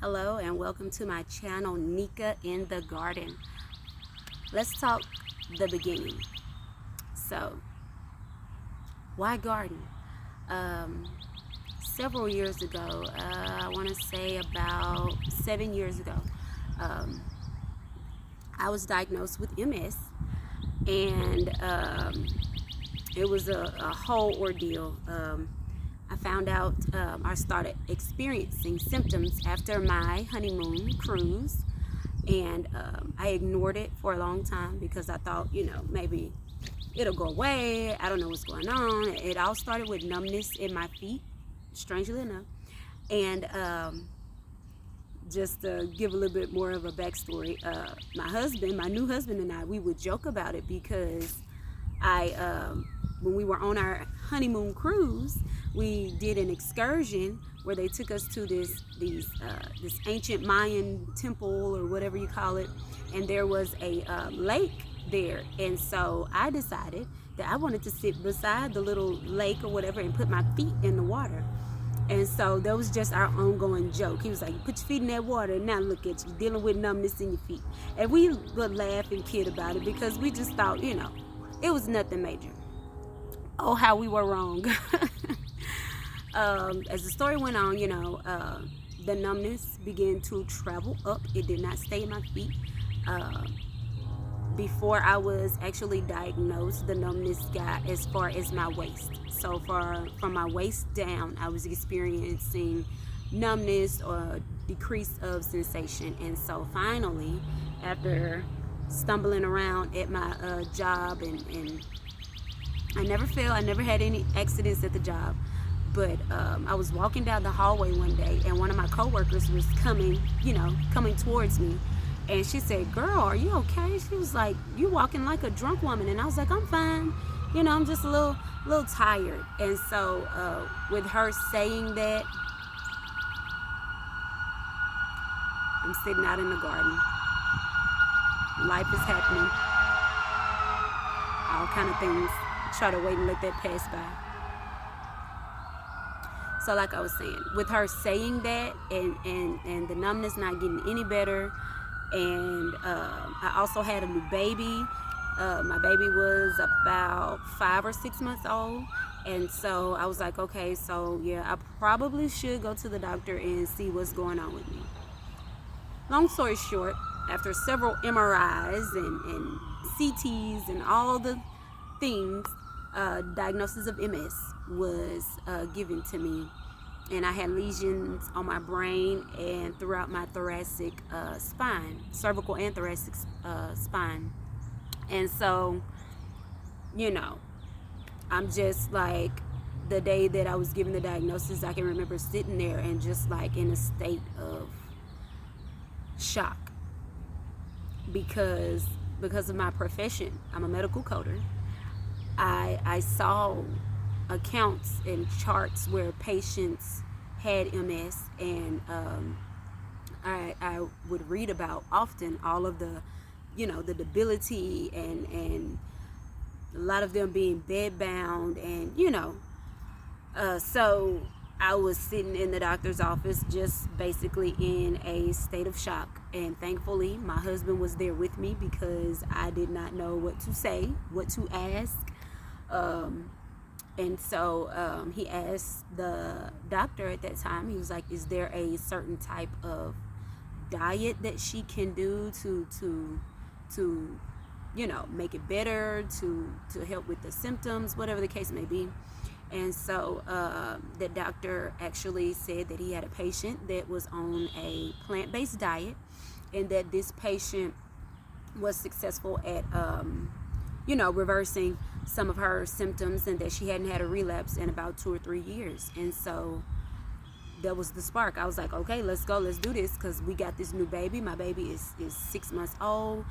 Hello and welcome to my channel, Nika in the Garden. Let's talk the beginning. So, why garden? Several years ago, I want to say about 7 years ago, I was diagnosed with MS, and it was a whole ordeal. I found out I started experiencing symptoms after my honeymoon cruise, and I ignored it for a long time because I thought, maybe it'll go away. I don't know what's going on. It all started with numbness in my feet, strangely enough. And just to give a little bit more of a backstory, my new husband and I, we would joke about it because when we were on our honeymoon cruise, we did an excursion where they took us to this ancient Mayan temple or whatever you call it, and there was a lake there. And so I decided that I wanted to sit beside the little lake or whatever and put my feet in the water. And so that was just our ongoing joke. He was like, put your feet in that water and now look at you dealing with numbness in your feet. And we would laugh and kid about it because we just thought, it was nothing major. Oh, how we were wrong. As the story went on, the numbness began to travel up. It did not stay in my feet. Before I was actually diagnosed, the numbness got as far as my waist. So from my waist down, I was experiencing numbness or decrease of sensation. And so finally, after stumbling around at my job, and I never fell, I never had any accidents at the job, but I was walking down the hallway one day, and one of my coworkers was coming towards me. And she said, girl, are you okay? She was like, you walking like a drunk woman. And I was like, I'm fine. I'm just a little tired. And so with her saying that, I'm sitting out in the garden. Life is happening. All kind of things. Try to wait and let that pass by. So like I was saying, with her saying that and the numbness not getting any better, and I also had a new baby. My baby was about 5 or 6 months old, and so I was like, okay, so yeah, I probably should go to the doctor and see what's going on with me. Long story short, after several MRIs and CTs and all the things, diagnosis of MS was given to me. And I had lesions on my brain and throughout my thoracic spine, cervical and thoracic spine. And so, I'm just like, the day that I was given the diagnosis, I can remember sitting there and just like in a state of shock because of my profession. I'm a medical coder. I saw accounts and charts where patients had MS, and I would read about often all of the the debility and a lot of them being bedbound, and so I was sitting in the doctor's office just basically in a state of shock. And thankfully my husband was there with me because I did not know what to say, what to ask. And so he asked the doctor at that time, he was like, is there a certain type of diet that she can do to make it better, to help with the symptoms, whatever the case may be. And so the doctor actually said that he had a patient that was on a plant-based diet, and that this patient was successful at reversing some of her symptoms, and that she hadn't had a relapse in about 2 or 3 years. And so that was the spark. I was like, okay, let's go, let's do this, because we got this new baby. My baby is 6 months old.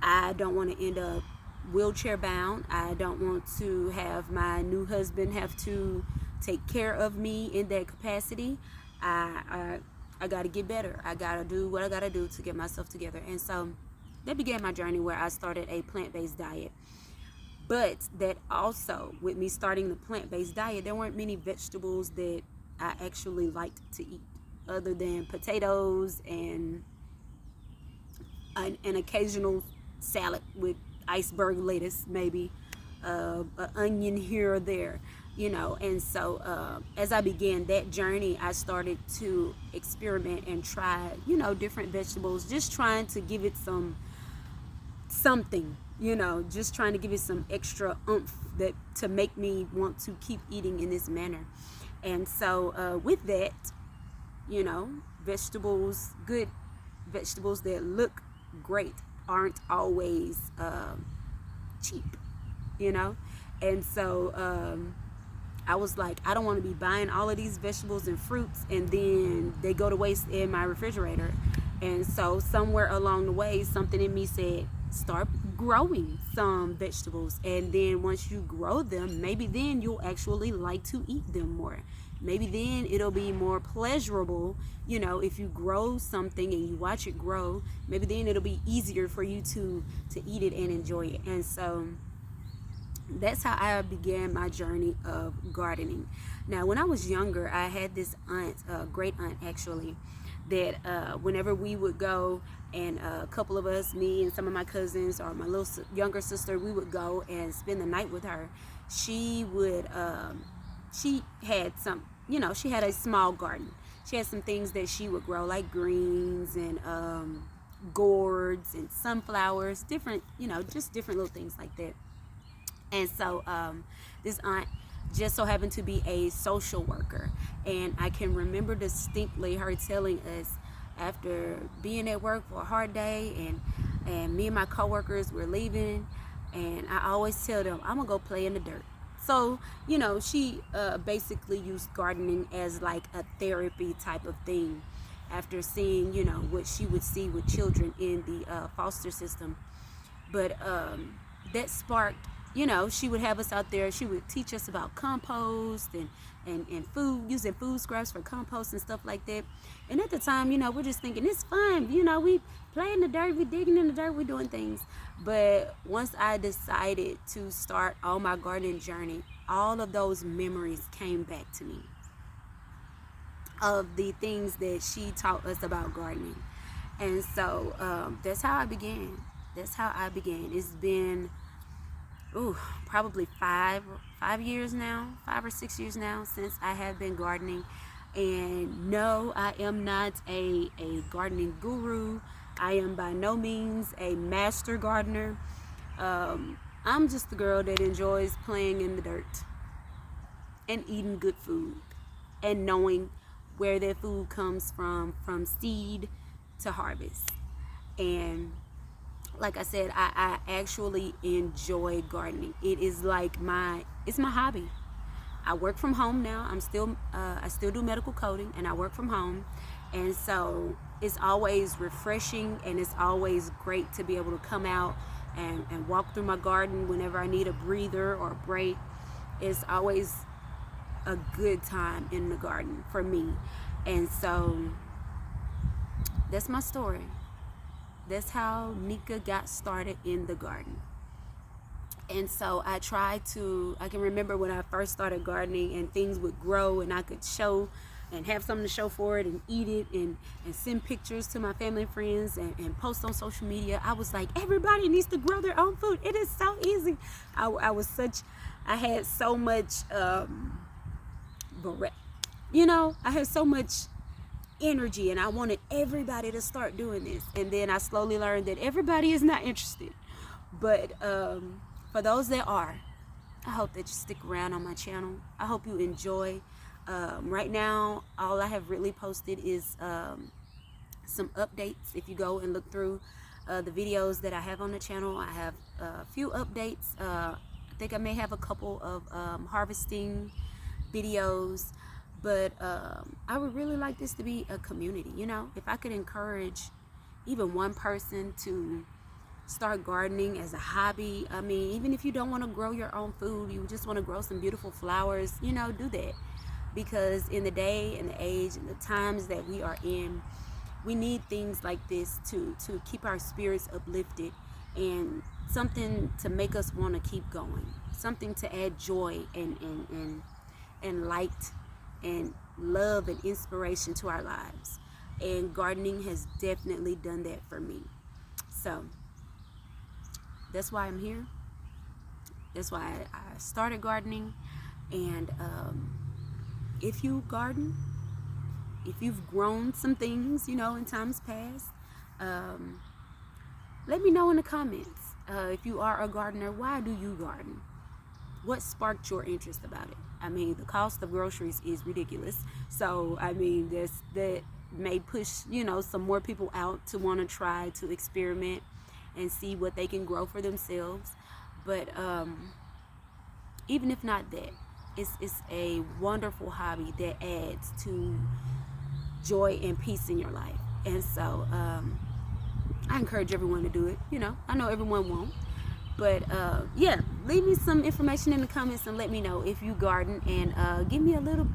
I don't want to end up wheelchair bound. I don't want to have my new husband have to take care of me in that capacity. I got to get better. I got to do what I got to do to get myself together. And so that began my journey where I started a plant-based diet. But that also, with me starting the plant-based diet, there weren't many vegetables that I actually liked to eat. other than potatoes and an occasional salad with iceberg lettuce, maybe an onion here or there, you know. And so as I began that journey, I started to experiment and try, you know, different vegetables, just trying to give it something, you know, just trying to give it some extra oomph that to make me want to keep eating in this manner. And so with that, you know, vegetables, good vegetables that look great aren't always cheap, you know. And so I was like, I don't want to be buying all of these vegetables and fruits and then they go to waste in my refrigerator. And so somewhere along the way, something in me said, start growing some vegetables. And then once you grow them, maybe then you'll actually like to eat them more. Maybe then it'll be more pleasurable, you know, if you grow something and you watch it grow, maybe then it'll be easier for you to eat it and enjoy it. And so that's how I began my journey of gardening. Now, when I was younger, I had this aunt, a great aunt actually, that whenever we would go, and a couple of us, me and some of my cousins or my little younger sister, we would go and spend the night with her. She would, she had some, you know, she had a small garden. She had some things that she would grow, like greens and gourds and sunflowers, different, you know, just different little things like that. And so this aunt just so happened to be a social worker. And I can remember distinctly her telling us, after being at work for a hard day and me and my coworkers were leaving, and I always tell them, I'm gonna go play in the dirt. So, you know, she basically used gardening as like a therapy type of thing after seeing, you know, what she would see with children in the foster system. But that sparked, you know, she would have us out there. She would teach us about compost and food, using food scraps for compost and stuff like that. And at the time, you know, we're just thinking it's fun. You know, we play in the dirt, we digging in the dirt, we doing things. But once I decided to start on my gardening journey, all of those memories came back to me of the things that she taught us about gardening. And so that's how I began. That's how I began. It's been probably 5 years now, 5 or 6 years now since I have been gardening. And no, I am not a gardening guru. I am by no means a master gardener. I'm just the girl that enjoys playing in the dirt and eating good food and knowing where that food comes from seed to harvest. And like I said, I actually enjoy gardening. It is like it's my hobby. I work from home now. I still do medical coding and I work from home. And so it's always refreshing and it's always great to be able to come out and walk through my garden whenever I need a breather or a break. It's always a good time in the garden for me. And so that's my story. That's how Nika got started in the garden. And so I can remember when I first started gardening and things would grow and I could show and have something to show for it and eat it and send pictures to my family and friends and post on social media. I was like, everybody needs to grow their own food. It is so easy. I had so much, I had so much energy and I wanted everybody to start doing this. And then I slowly learned that everybody is not interested. But for those that are, I hope that you stick around on my channel. I hope you enjoy. Right now, all I have really posted is some updates. If you go and look through the videos that I have on the channel, I have a few updates. I think I may have a couple of harvesting videos. But I would really like this to be a community, you know. If I could encourage even one person to start gardening as a hobby. I mean, even if you don't want to grow your own food, you just want to grow some beautiful flowers, you know, do that. Because in the day and the age and the times that we are in, we need things like this to keep our spirits uplifted and something to make us want to keep going. Something to add joy and light and love and inspiration to our lives. And gardening has definitely done that for me. So that's why I'm here. That's why I started gardening. And if you garden, if you've grown some things, you know, in times past, let me know in the comments. If you are a gardener, why do you garden? What sparked your interest about it? I mean, the cost of groceries is ridiculous. So, I mean, that may push, you know, some more people out to want to try to experiment and see what they can grow for themselves. But even if not that, it's a wonderful hobby that adds to joy and peace in your life. And so I encourage everyone to do it. You know, I know everyone won't, but yeah, leave me some information in the comments and let me know if you garden, and give me a little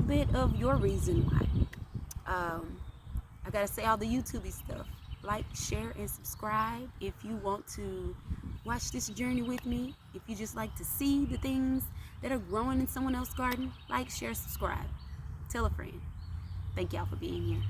bit of your reason why. I gotta say all the YouTubey stuff. Like, share, and subscribe if you want to watch this journey with me. If you just like to see the things that are growing in someone else's garden, like, share, subscribe. Tell a friend. Thank y'all for being here.